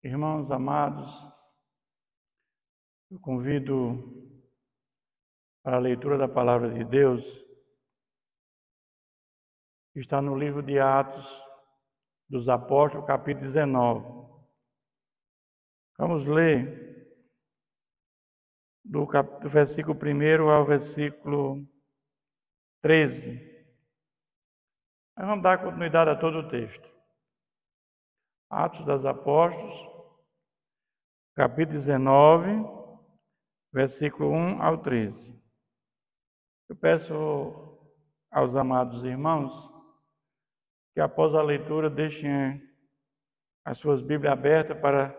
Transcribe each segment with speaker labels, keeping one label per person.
Speaker 1: Irmãos amados, eu convido para a leitura da Palavra de Deus, que está no livro de Atos dos Apóstolos, capítulo 19. Vamos ler do versículo 1 ao versículo 13. Aí vamos dar continuidade a todo o texto. Atos dos Apóstolos, capítulo 19, versículo 1 ao 13. Eu peço aos amados irmãos que após a leitura deixem as suas Bíblias abertas para a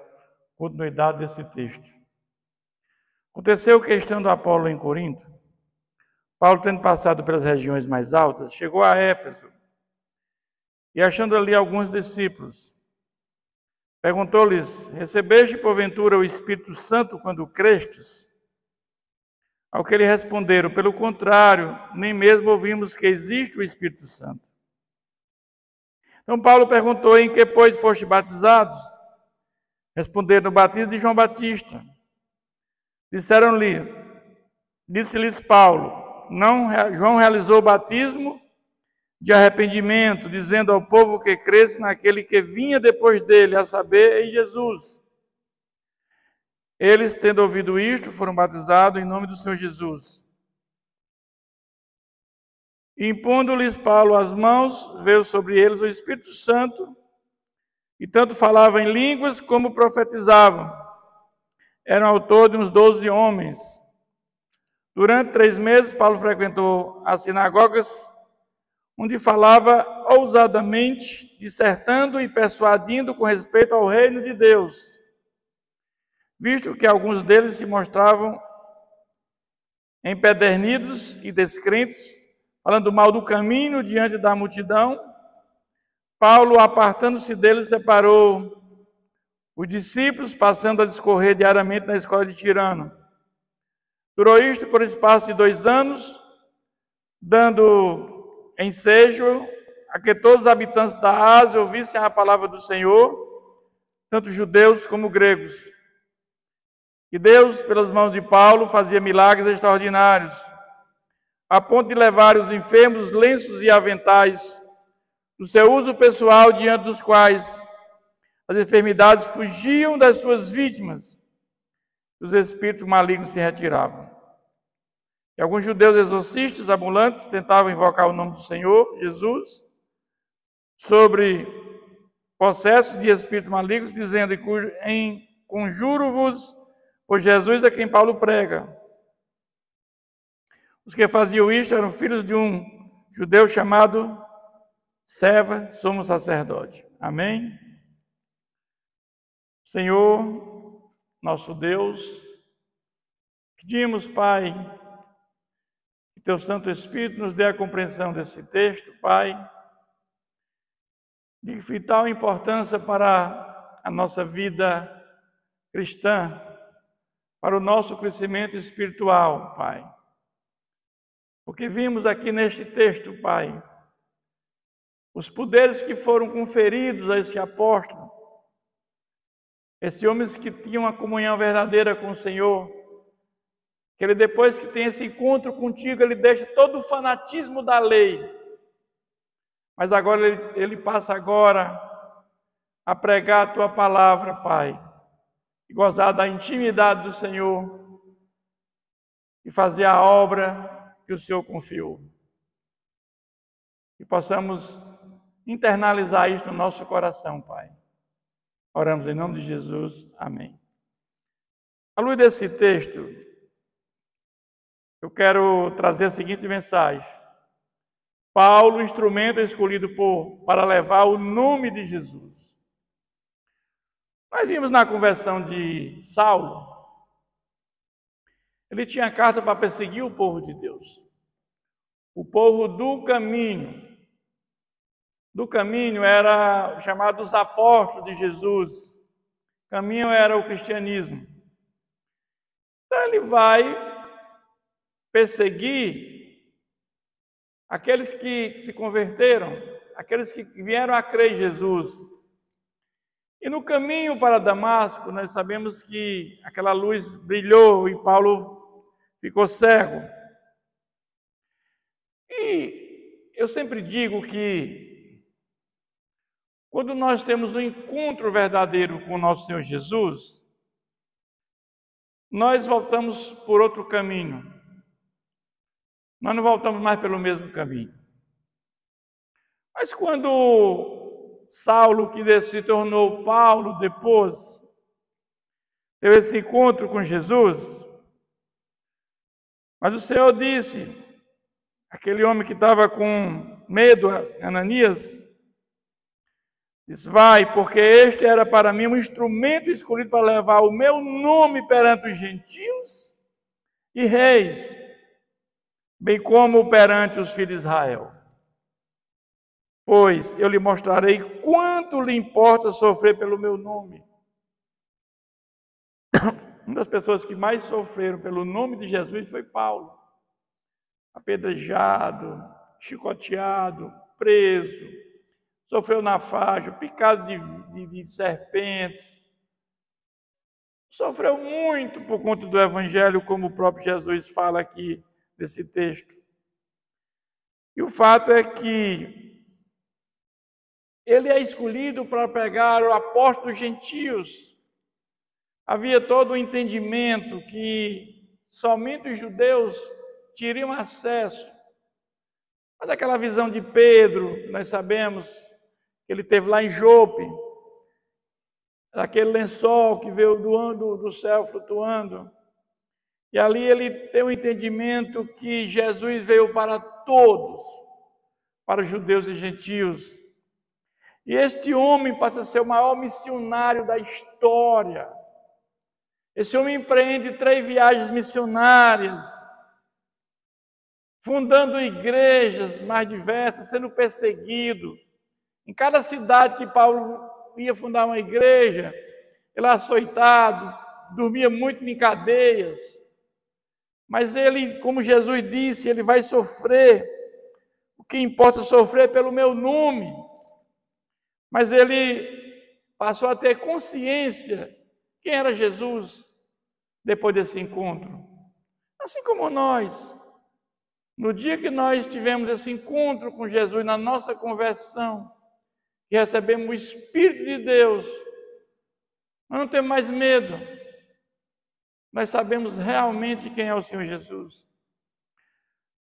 Speaker 1: continuidade desse texto. Aconteceu que, estando Apolo em Corinto, Paulo, tendo passado pelas regiões mais altas, chegou a Éfeso e, achando ali alguns discípulos, perguntou-lhes: recebeste porventura o Espírito Santo quando crestes? Ao que lhe responderam: pelo contrário, nem mesmo ouvimos que existe o Espírito Santo. Então Paulo perguntou: em que, pois, foste batizados? Responderam: no batismo de João Batista. Disse-lhes Paulo: João realizou o batismo de arrependimento, dizendo ao povo que cresce naquele que vinha depois dele, a saber, em Jesus. Eles, tendo ouvido isto, foram batizados em nome do Senhor Jesus. E, impondo-lhes Paulo as mãos, veio sobre eles o Espírito Santo, e tanto falavam em línguas como profetizavam. Eram ao todo uns 12 homens. Durante 3 meses, Paulo frequentou as sinagogas, onde falava ousadamente, dissertando e persuadindo com respeito ao reino de Deus, visto que alguns deles se mostravam empedernidos e descrentes, falando mal do caminho diante da multidão. Paulo, apartando-se deles, separou os discípulos, passando a discorrer diariamente na escola de Tirano. Durou isto por espaço de 2 anos, dando ensejo a que todos os habitantes da Ásia ouvissem a palavra do Senhor, tanto judeus como gregos. E Deus, pelas mãos de Paulo, fazia milagres extraordinários, a ponto de levar os enfermos lenços e aventais do seu uso pessoal, diante dos quais as enfermidades fugiam das suas vítimas, os espíritos malignos se retiravam. E alguns judeus exorcistas ambulantes tentavam invocar o nome do Senhor Jesus sobre processos de espíritos malignos, dizendo: conjuro-vos por Jesus a quem Paulo prega. Os que faziam isto eram filhos de um judeu chamado Seva, sumo sacerdote. Amém? Senhor, nosso Deus, pedimos, Pai, que Teu Santo Espírito nos dê a compreensão desse texto, Pai, de vital importância para a nossa vida cristã, para o nosso crescimento espiritual, Pai. Porque vimos aqui neste texto, Pai, os poderes que foram conferidos a esse apóstolo, esses homens que tinham uma comunhão verdadeira com o Senhor, que ele, depois que tem esse encontro contigo, ele deixa todo o fanatismo da lei, mas agora ele passa agora a pregar a Tua palavra, Pai, e gozar da intimidade do Senhor e fazer a obra que o Senhor confiou. E possamos internalizar isso no nosso coração, Pai. Oramos em nome de Jesus. Amém. À luz desse texto, eu quero trazer a seguinte mensagem: Paulo, instrumento escolhido para levar o nome de Jesus. Nós vimos na conversão de Saulo, ele tinha carta para perseguir o povo de Deus, o povo do caminho. Do caminho era chamado os apóstolos de Jesus. Caminho era o cristianismo. Então ele vai perseguir aqueles que se converteram, aqueles que vieram a crer em Jesus. E no caminho para Damasco, nós sabemos que aquela luz brilhou e Paulo ficou cego. E eu sempre digo que quando nós temos um encontro verdadeiro com o nosso Senhor Jesus, nós voltamos por outro caminho. Nós não voltamos mais pelo mesmo caminho. Mas quando Saulo, que se tornou Paulo depois, teve esse encontro com Jesus, mas o Senhor disse, aquele homem que estava com medo, Ananias, disse, vai, porque este era para mim um instrumento escolhido para levar o meu nome perante os gentios e reis, bem como perante os filhos de Israel. Pois eu lhe mostrarei quanto lhe importa sofrer pelo meu nome. Uma das pessoas que mais sofreram pelo nome de Jesus foi Paulo. Apedrejado, chicoteado, preso, sofreu naufrágio, picado de serpentes. Sofreu muito por conta do Evangelho, como o próprio Jesus fala aqui nesse texto. E o fato é que ele é escolhido para pregar o apóstolo dos gentios. Havia todo o entendimento que somente os judeus teriam acesso. Mas aquela visão de Pedro, nós sabemos que ele teve lá em Jope, aquele lençol que veio do céu flutuando. E ali ele tem o entendimento que Jesus veio para todos, para os judeus e gentios. E este homem passa a ser o maior missionário da história. Esse homem empreende 3 viagens missionárias, fundando igrejas mais diversas, sendo perseguido. Em cada cidade que Paulo ia fundar uma igreja, ele era açoitado, dormia muito em cadeias. Mas ele, como Jesus disse, ele vai sofrer. O que importa é sofrer pelo meu nome. Mas ele passou a ter consciência quem era Jesus depois desse encontro. Assim como nós, no dia que nós tivemos esse encontro com Jesus, na nossa conversão, que recebemos o Espírito de Deus, nós não temos mais medo. Nós sabemos realmente quem é o Senhor Jesus.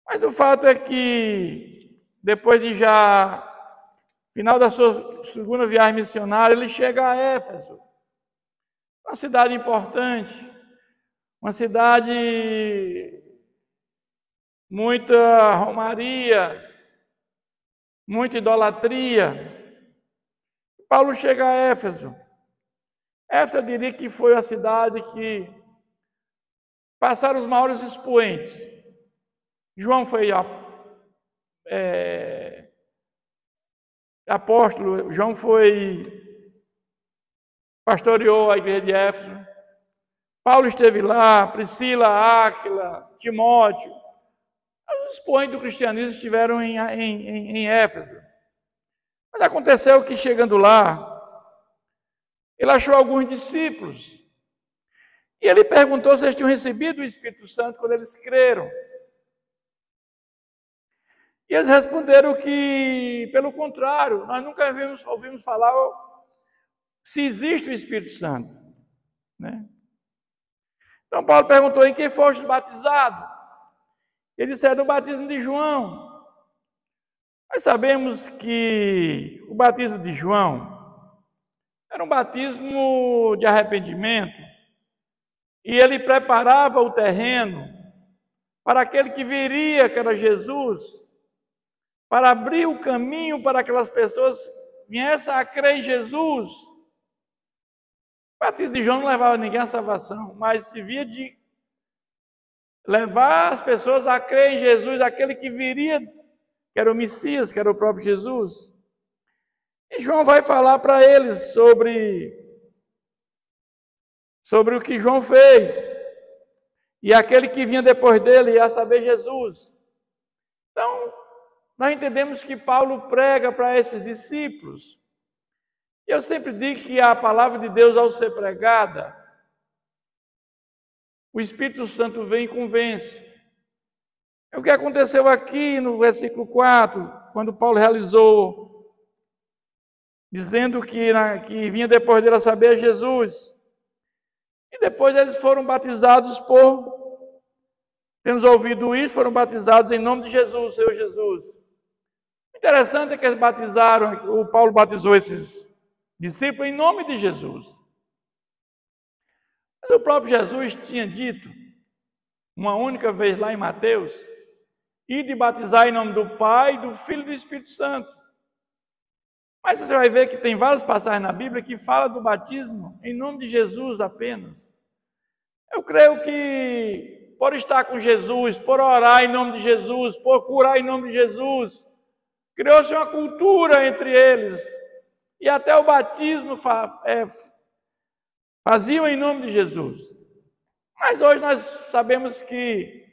Speaker 1: Mas o fato é que, depois de já final da sua segunda viagem missionária, ele chega a Éfeso, uma cidade importante, uma cidade muita romaria, muita idolatria. Paulo chega a Éfeso. Éfeso, eu diria que foi a cidade que passaram os maiores expoentes. João foi apóstolo, João pastoreou a igreja de Éfeso. Paulo esteve lá, Priscila, Áquila, Timóteo. Os expoentes do cristianismo estiveram em Éfeso. Mas aconteceu que, chegando lá, ele achou alguns discípulos. E ele perguntou se eles tinham recebido o Espírito Santo quando eles creram. E eles responderam que, pelo contrário, nós nunca ouvimos falar se existe o Espírito Santo. Né? Então Paulo perguntou, em quem foste batizado? Eles disseram, no batismo de João. Nós sabemos que o batismo de João era um batismo de arrependimento, e ele preparava o terreno para aquele que viria, que era Jesus, para abrir o caminho para aquelas pessoas viessem a crer em Jesus. O batismo de João não levava ninguém à salvação, mas servia de levar as pessoas a crer em Jesus, aquele que viria, que era o Messias, que era o próprio Jesus. E João vai falar para eles sobre o que João fez. E aquele que vinha depois dele, a saber, Jesus. Então, nós entendemos que Paulo prega para esses discípulos Eu sempre digo que a palavra de Deus, ao ser pregada, o Espírito Santo vem e convence. É o que aconteceu aqui no versículo 4, quando Paulo realizou, dizendo que vinha depois dele a saber Jesus. E depois eles foram batizados tendo ouvido isso, foram batizados em nome de Jesus, Senhor Jesus. O interessante é que eles batizaram, o Paulo batizou esses discípulos em nome de Jesus. Mas o próprio Jesus tinha dito, uma única vez lá em Mateus, e de batizar em nome do Pai, do Filho e do Espírito Santo. Mas você vai ver que tem várias passagens na Bíblia que falam do batismo em nome de Jesus apenas. Eu creio que por estar com Jesus, por orar em nome de Jesus, por curar em nome de Jesus, criou-se uma cultura entre eles. E até o batismo faziam em nome de Jesus. Mas hoje nós sabemos que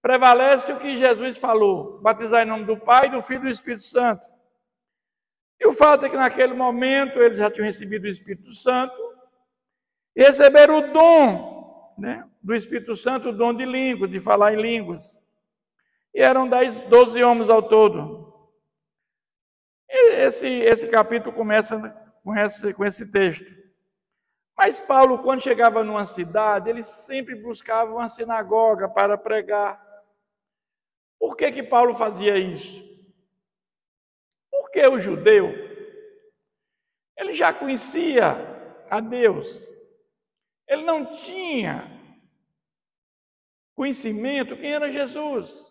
Speaker 1: prevalece o que Jesus falou, batizar em nome do Pai, do Filho e do Espírito Santo. E o fato é que naquele momento eles já tinham recebido o Espírito Santo e receberam o dom, né, do Espírito Santo, o dom de línguas, de falar em línguas. E eram 12 homens ao todo. E esse capítulo começa com esse texto. Mas Paulo, quando chegava numa cidade, ele sempre buscava uma sinagoga para pregar. Por que Paulo fazia isso? Porque o judeu, ele já conhecia a Deus. Ele não tinha conhecimento quem era Jesus.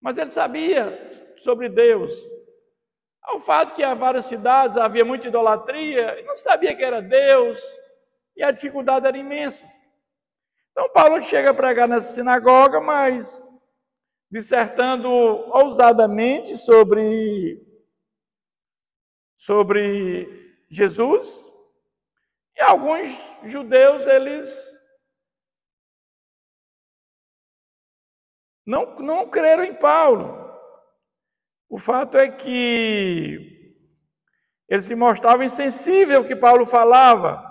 Speaker 1: Mas ele sabia sobre Deus. Ao fato que há várias cidades, havia muita idolatria, ele não sabia que era Deus, e a dificuldade era imensa. Então Paulo chega a pregar nessa sinagoga, mas dissertando ousadamente sobre Jesus, e alguns judeus, eles não creram em Paulo. O fato é que ele se mostrava insensível ao que Paulo falava,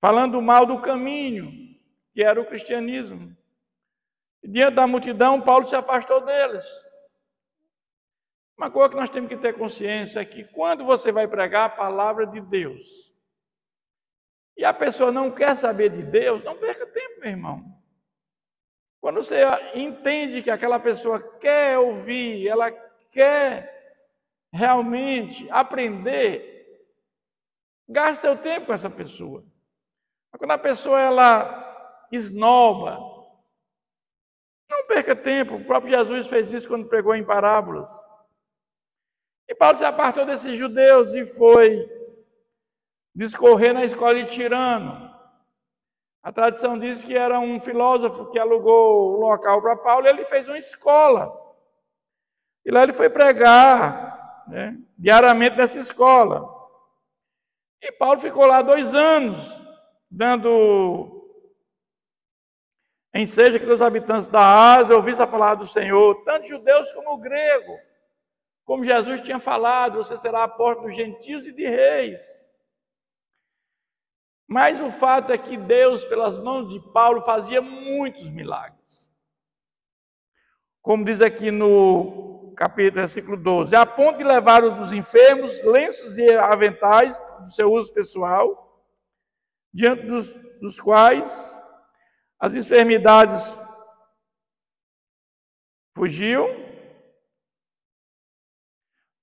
Speaker 1: falando mal do caminho, que era o cristianismo. E diante da multidão, Paulo se afastou deles. Uma coisa que nós temos que ter consciência é que quando você vai pregar a palavra de Deus, e a pessoa não quer saber de Deus, não perca tempo, meu irmão. Quando você entende que aquela pessoa quer ouvir, ela quer realmente aprender, gaste seu tempo com essa pessoa. Mas quando a pessoa ela esnoba, não perca tempo. O próprio Jesus fez isso quando pregou em parábolas. E Paulo se apartou desses judeus e foi discorrer na escola de Tirano. A tradição diz que era um filósofo que alugou o local para Paulo e ele fez uma escola. E lá ele foi pregar, né, diariamente nessa escola. E Paulo ficou lá 2 anos, dando ensejo que os habitantes da Ásia ouvissem a palavra do Senhor, tanto judeus como grego. Como Jesus tinha falado, você será a porta dos gentios e de reis. Mas o fato é que Deus, pelas mãos de Paulo, fazia muitos milagres. Como diz aqui no capítulo, versículo 12, a ponto de levar os enfermos, lenços e aventais do seu uso pessoal, diante dos quais as enfermidades fugiam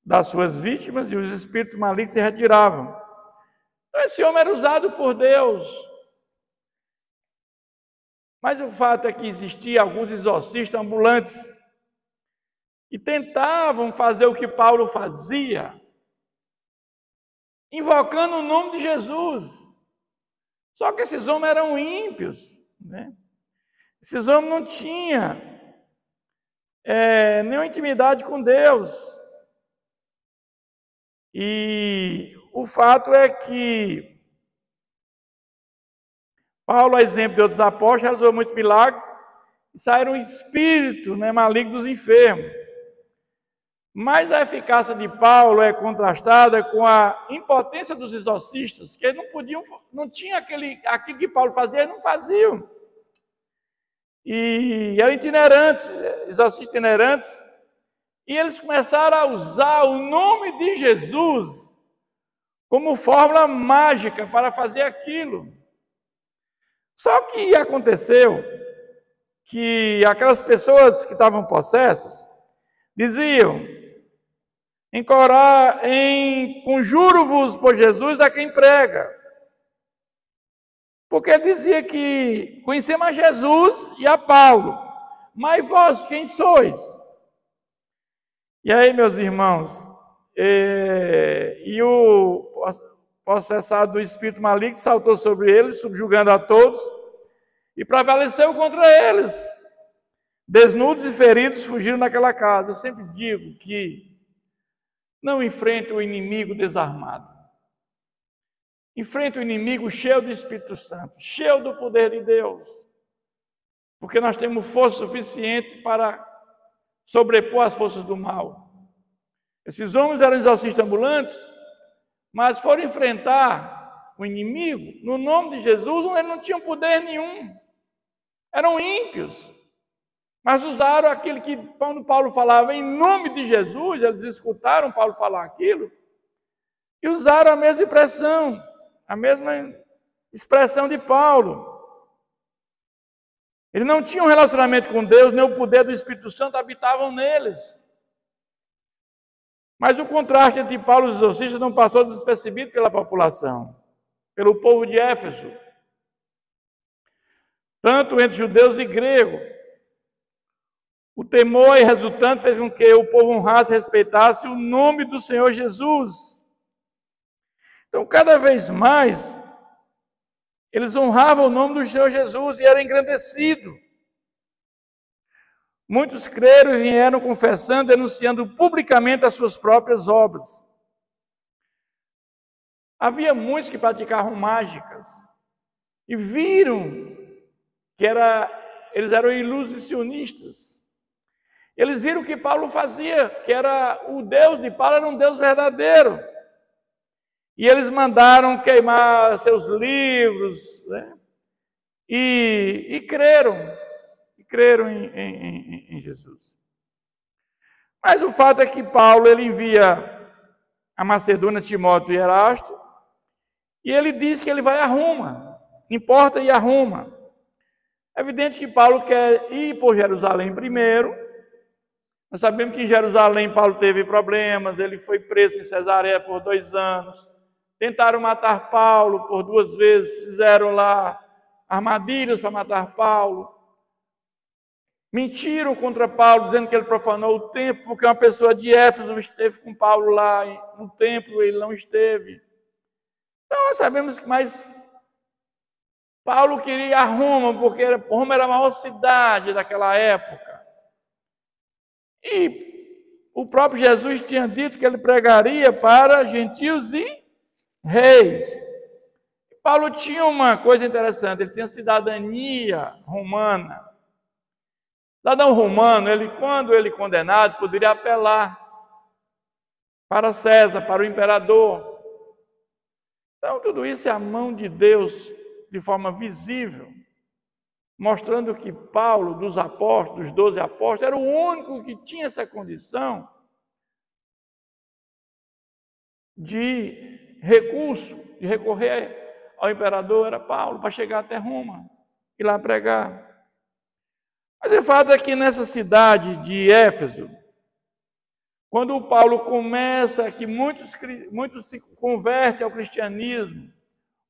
Speaker 1: das suas vítimas e os espíritos malignos se retiravam. Então, esse homem era usado por Deus. Mas o fato é que existiam alguns exorcistas ambulantes e tentavam fazer o que Paulo fazia, invocando o nome de Jesus. Só que esses homens eram ímpios, né? Esses homens não tinham nenhuma intimidade com Deus. E o fato é que Paulo, a exemplo de outros apóstolos, realizou muitos milagres e saíram espíritos, né, malignos dos enfermos. Mas a eficácia de Paulo é contrastada com a impotência dos exorcistas, que eles não tinha aquilo que Paulo fazia, eles não faziam. E eram itinerantes, exorcistas itinerantes, e eles começaram a usar o nome de Jesus como fórmula mágica para fazer aquilo. Só que aconteceu que aquelas pessoas que estavam possessas diziam: conjuro-vos por Jesus a quem prega. Porque ele dizia que conhecemos a Jesus e a Paulo, mas vós quem sois? E aí, meus irmãos, e o possessado do espírito maligno saltou sobre eles, subjugando a todos, e prevaleceu contra eles. Desnudos e feridos fugiram daquela casa. Eu sempre digo que não enfrente o inimigo desarmado. Enfrente o inimigo cheio do Espírito Santo, cheio do poder de Deus. Porque nós temos força suficiente para sobrepor as forças do mal. Esses homens eram exorcistas ambulantes, mas foram enfrentar o inimigo no nome de Jesus, eles não tinham poder nenhum. Eram ímpios. Mas usaram aquilo que, quando Paulo falava em nome de Jesus, eles escutaram Paulo falar aquilo, e usaram a mesma expressão de Paulo. Eles não tinham um relacionamento com Deus, nem o poder do Espírito Santo habitavam neles. Mas o contraste entre Paulo e os exorcistas não passou despercebido pela população, pelo povo de Éfeso, tanto entre judeus e gregos. O temor resultante fez com que o povo honrasse e respeitasse o nome do Senhor Jesus. Então, cada vez mais, eles honravam o nome do Senhor Jesus e eram engrandecidos. Muitos creram e vieram confessando, denunciando publicamente as suas próprias obras. Havia muitos que praticavam mágicas e viram que eles eram ilusionistas. Eles viram o que Paulo fazia, que era o Deus de Paulo era um Deus verdadeiro. E eles mandaram queimar seus livros, né? E creram em Jesus. Mas o fato é que Paulo ele envia a Macedônia, Timóteo e Erasto, e ele diz que ele vai a Roma, importa ir a Roma. É evidente que Paulo quer ir por Jerusalém primeiro. Nós sabemos que em Jerusalém Paulo teve problemas, ele foi preso em Cesareia por 2 anos. Tentaram matar Paulo por 2 vezes, fizeram lá armadilhas para matar Paulo. Mentiram contra Paulo, dizendo que ele profanou o templo, porque uma pessoa de Éfeso esteve com Paulo lá no templo, ele não esteve. Então nós sabemos que mais Paulo queria ir a Roma, porque Roma era a maior cidade daquela época. E o próprio Jesus tinha dito que ele pregaria para gentios e reis. Paulo tinha uma coisa interessante, ele tinha cidadania romana. Cidadão romano, quando ele condenado, poderia apelar para César, para o imperador. Então, tudo isso é a mão de Deus de forma visível, mostrando que Paulo, dos apóstolos, dos 12 apóstolos, era o único que tinha essa condição de recurso, de recorrer ao imperador, era Paulo, para chegar até Roma e lá pregar. Mas o fato é que nessa cidade de Éfeso, quando o Paulo começa, que muitos se convertem ao cristianismo,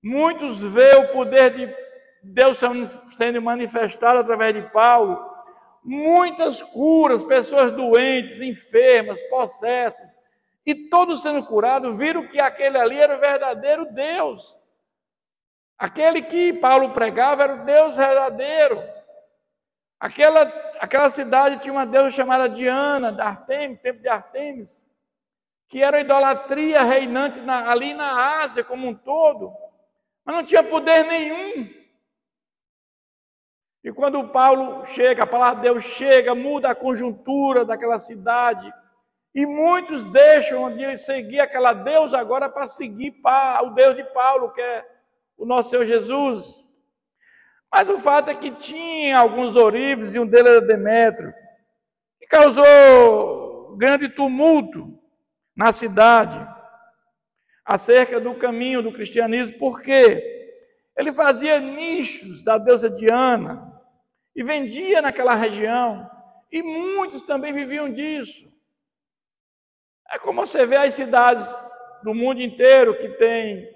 Speaker 1: muitos veem o poder de Deus sendo manifestado através de Paulo, muitas curas, pessoas doentes, enfermas, possessas, e todos sendo curados, viram que aquele ali era o verdadeiro Deus. Aquele que Paulo pregava era o Deus verdadeiro. Aquela cidade tinha uma deusa chamada Diana, de Artemis, templo de Artemis, que era a idolatria reinante ali na Ásia como um todo, mas não tinha poder nenhum. E quando Paulo chega, a palavra de Deus chega, muda a conjuntura daquela cidade, E muitos deixam de seguir aquela deusa agora para seguir o Deus de Paulo, que é o nosso Senhor Jesus. Mas o fato é que tinha alguns ourives, e um deles era Demétrio, que causou grande tumulto na cidade acerca do caminho do cristianismo, porque ele fazia nichos da deusa Diana e vendia naquela região, e muitos também viviam disso. É como você vê as cidades do mundo inteiro que tem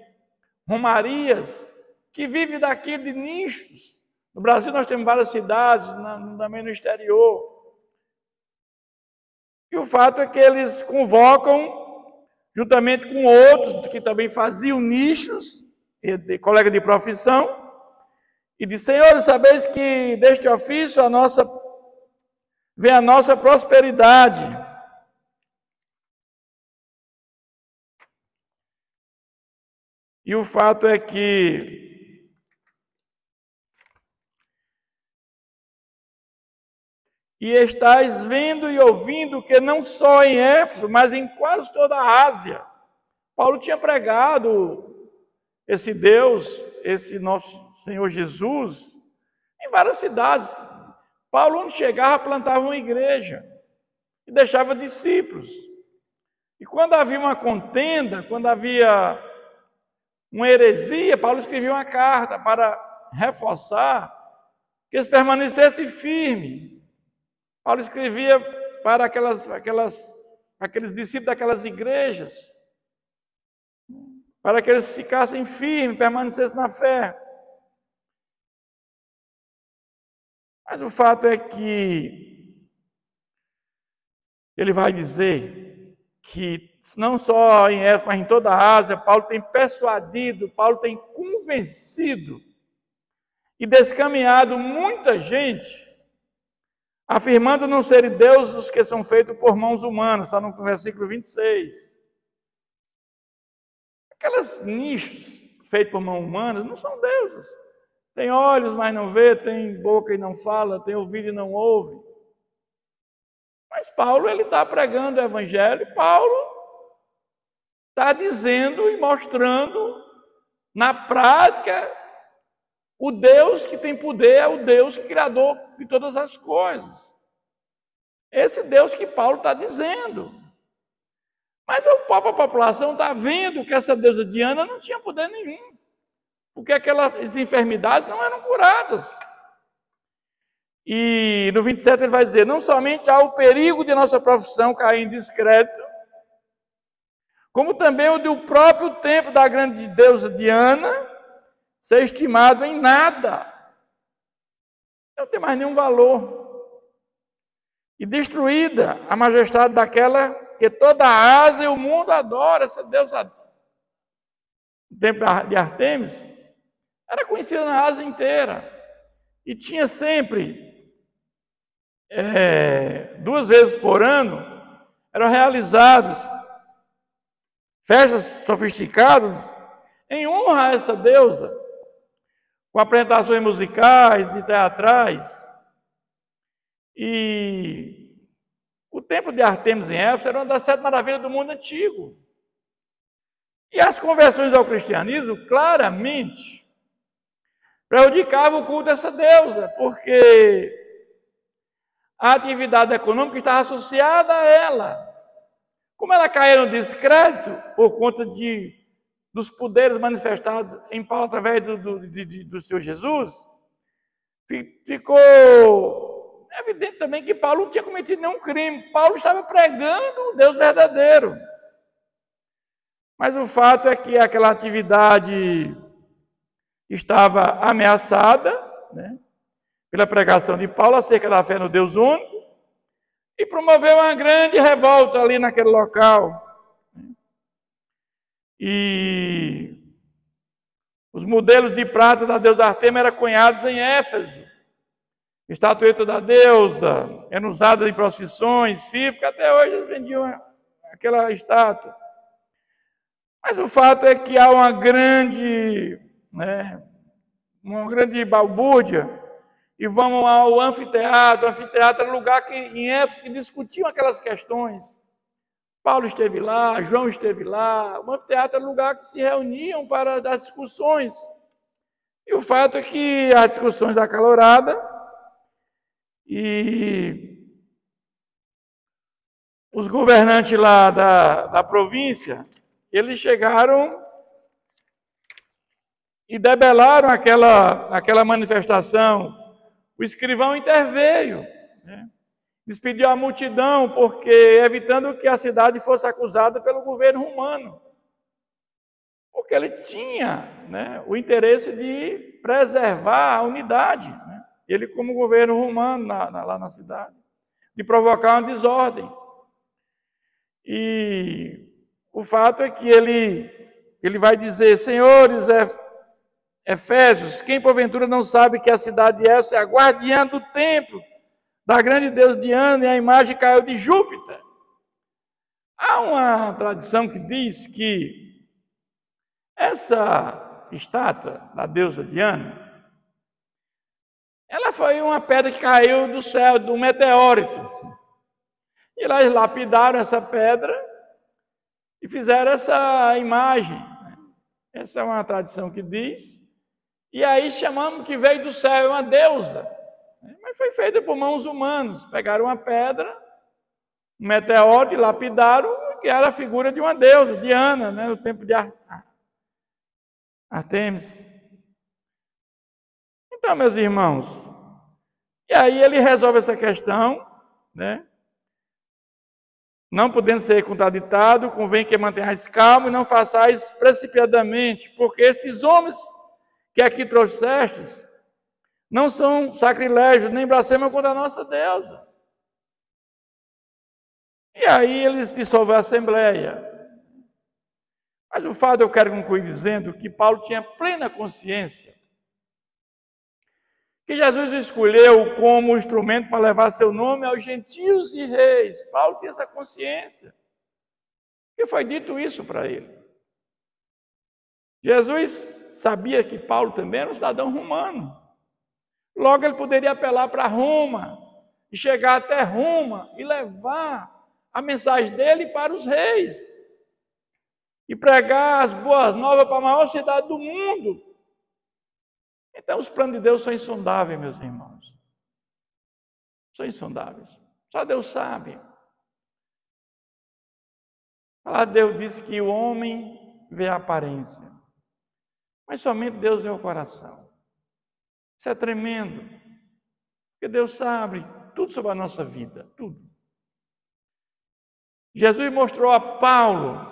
Speaker 1: romarias, que vivem daquilo de nichos. No Brasil nós temos várias cidades, também no exterior. E o fato é que eles convocam, juntamente com outros que também faziam nichos, colega de profissão, e diz: Senhores, sabeis que deste ofício vem a nossa prosperidade. E o fato é que estáis vendo e ouvindo que não só em Éfeso, mas em quase toda a Ásia, Paulo tinha pregado esse Deus, esse nosso Senhor Jesus, em várias cidades. Paulo, onde chegava, plantava uma igreja e deixava discípulos. E quando havia uma contenda, quando havia uma heresia, Paulo escrevia uma carta para reforçar que eles permanecessem firmes. Paulo escrevia para aqueles discípulos daquelas igrejas, para que eles ficassem firmes, permanecessem na fé. Mas o fato é que ele vai dizer que não só em Éfeso, mas em toda a Ásia, Paulo tem persuadido, Paulo tem convencido e descaminhado muita gente, afirmando não serem deuses que são feitos por mãos humanas, está no versículo 26. Aquelas nichos feitos por mãos humanas não são deuses. Tem olhos, mas não vê, tem boca e não fala, tem ouvido e não ouve. Mas Paulo, ele está pregando o evangelho, Paulo está dizendo e mostrando na prática o Deus que tem poder é o Deus que é criador de todas as coisas. Esse Deus que Paulo está dizendo. Mas a própria população está vendo que essa deusa Diana não tinha poder nenhum, porque aquelas enfermidades não eram curadas. E no 27 ele vai dizer: não somente há o perigo de nossa profissão cair em descrédito, como também o do próprio templo da grande deusa Diana ser estimado em nada, não tem mais nenhum valor, e destruída a majestade daquela que toda a Ásia e o mundo adora, essa deusa. O templo de Artemis era conhecido na Ásia inteira, e tinha sempre, 2 vezes por ano, eram realizados festas sofisticadas em honra a essa deusa, com apresentações musicais e teatrais. E o templo de Artemis em Éfeso era uma das 7 maravilhas do mundo antigo. E as conversões ao cristianismo claramente prejudicavam o culto dessa deusa, porque a atividade econômica estava associada a ela. Como ela caiu no descrédito por conta dos poderes manifestados em Paulo através do Senhor Jesus, ficou evidente também que Paulo não tinha cometido nenhum crime. Paulo estava pregando o Deus verdadeiro. Mas o fato é que aquela atividade estava ameaçada, né, pela pregação de Paulo acerca da fé no Deus único, e promoveu uma grande revolta ali naquele local. E os modelos de prata da deusa Artemis eram cunhados em Éfeso. Estatueta da deusa, eram usadas em procissões cívicas, até hoje eles vendiam aquela estátua. Mas o fato é que há uma grande balbúrdia, e vamos ao anfiteatro. O anfiteatro era um lugar em Éfeso que discutiam aquelas questões Paulo esteve lá, João esteve lá. O anfiteatro era um lugar que se reuniam para as discussões. E o fato é que as discussões acaloradas e os governantes lá da província, eles chegaram e debelaram aquela manifestação. O escrivão interveio, né? Despediu a multidão, porque evitando que a cidade fosse acusada pelo governo romano. Porque ele tinha, né, o interesse de preservar a unidade, né? Ele como governo romano lá na cidade, de provocar uma desordem. E o fato é que ele vai dizer: senhores Efésios, quem porventura não sabe que a cidade essa é a guardiã do templo da grande deusa Diana e a imagem caiu de Júpiter? Há uma tradição que diz que essa estátua da deusa Diana, ela foi uma pedra que caiu do céu, do meteorito. E lá eles lapidaram essa pedra e fizeram essa imagem. Essa é uma tradição que diz. E aí chamamos que veio do céu, é uma deusa. Mas foi feita por mãos humanas. Pegaram uma pedra, um meteoro, e lapidaram, que era a figura de uma deusa, Diana, né, no tempo de Artemis. Então, meus irmãos, e aí ele resolve essa questão, né? Não podendo ser contraditado, convém que mantenhais calmo e não façais precipitadamente, porque esses homens que aqui trouxestes não são sacrilégios, nem blasfemam contra a nossa deusa. E aí eles dissolvem a assembleia. Mas o fato eu quero concluir dizendo que Paulo tinha plena consciência que Jesus o escolheu como instrumento para levar seu nome aos gentios e reis. Paulo tinha essa consciência. E foi dito isso para ele. Jesus sabia que Paulo também era um cidadão romano. Logo ele poderia apelar para Roma e chegar até Roma e levar a mensagem dele para os reis e pregar as boas novas para a maior cidade do mundo. Então, os planos de Deus são insondáveis, meus irmãos. São insondáveis. Só Deus sabe. A palavra de Deus diz que o homem vê a aparência, mas somente Deus vê o coração. Isso é tremendo. Porque Deus sabe tudo sobre a nossa vida, tudo. Jesus mostrou a Paulo,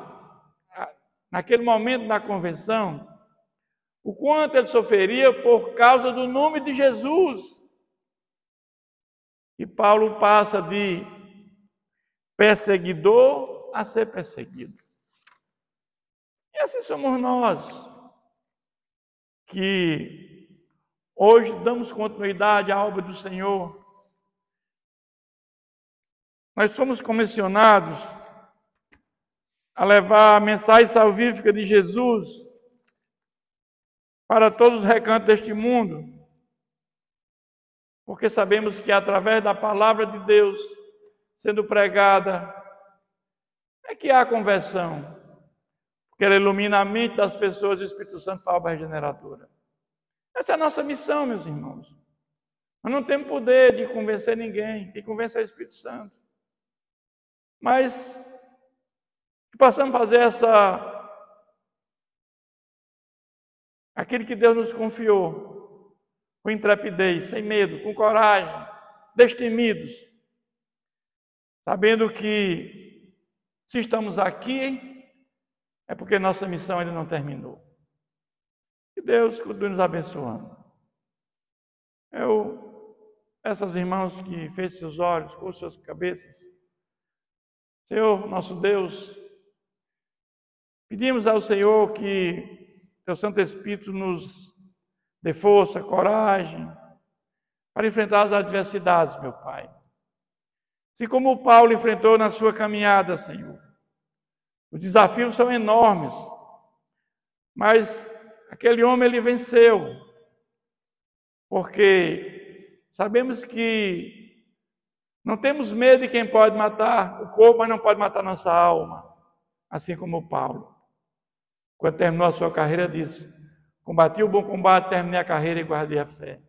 Speaker 1: naquele momento da convenção, o quanto ele sofreria por causa do nome de Jesus. E Paulo passa de perseguidor a ser perseguido. E assim somos nós, que hoje damos continuidade à obra do Senhor. Nós somos comissionados a levar a mensagem salvífica de Jesus para todos os recantos deste mundo, porque sabemos que através da palavra de Deus sendo pregada é que há conversão, porque ela ilumina a mente das pessoas e o Espírito Santo faz a obra regeneradora. Essa é a nossa missão, meus irmãos. Nós não temos poder de convencer ninguém, quem convence é o Espírito Santo. Mas que possamos fazer aquilo que Deus nos confiou, com intrepidez, sem medo, com coragem, destemidos, sabendo que se estamos aqui, é porque nossa missão ainda não terminou. Que Deus continue nos abençoando. Essas irmãos que fechem seus olhos, com suas cabeças, Senhor, nosso Deus, pedimos ao Senhor que Teu Santo Espírito nos dê força, coragem, para enfrentar as adversidades, meu Pai. Assim como Paulo enfrentou na sua caminhada, Senhor. Os desafios são enormes, mas aquele homem, ele venceu, porque sabemos que Não temos medo de quem pode matar o corpo, mas não pode matar nossa alma. Assim como Paulo, quando terminou a sua carreira, disse: combati o bom combate, terminei a carreira e guardei a fé.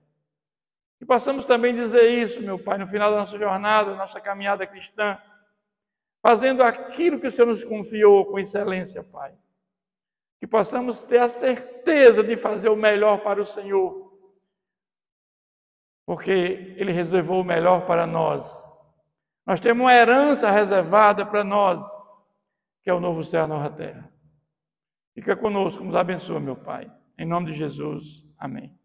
Speaker 1: E possamos também dizer isso, meu Pai, no final da nossa jornada, da nossa caminhada cristã, fazendo aquilo que o Senhor nos confiou com excelência, Pai. Que possamos ter a certeza de fazer o melhor para o Senhor, porque Ele reservou o melhor para nós. Nós temos uma herança reservada para nós, que é o novo céu e a nova terra. Fica conosco, nos abençoa, meu Pai. Em nome de Jesus, amém.